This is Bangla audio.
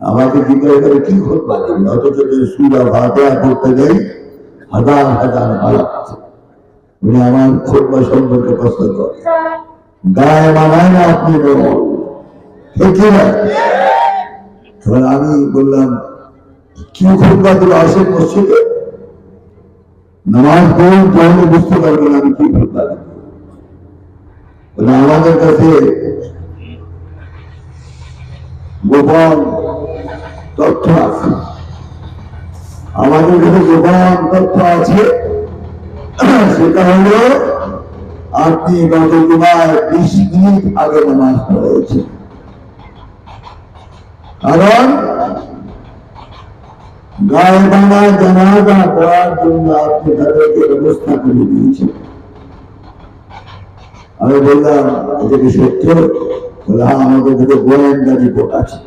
আমাকে জিজ্ঞাসা করে কি খুতবা দিবি, অথচ যদি সূরা ফাতিহা পড়তে যাই হাজার হাজার আলাপ আছে। উনি আমার খুতবা সম্পর্কে প্রশ্ন করে, গায়ে মানায় না আপনি ঠিক না? তখন আমি বললাম কি খুতবা দিল, আসে মসজিদে নামাজ পড়ুন, তাহলে বুঝতে পারবেন আমি কি খুতবা দিব। আমাদের কাছে গোপন তথ্য আছে, আমাদের কাছে গোপন তথ্য আছে। সেটা হলো আপনি গত জুমায় 20 মিনিট আগে নামাজ পড়েছেন, কারণ গায়ে বাংলা জানাজা পড়ার জন্য আপনি তাদেরকে ব্যবস্থা করে দিয়েছেন। আমি বললাম এটা কি সত্য? বলে হ্যাঁ, আমাদের কাছে গোয়েন্দা রিপোর্ট আছে।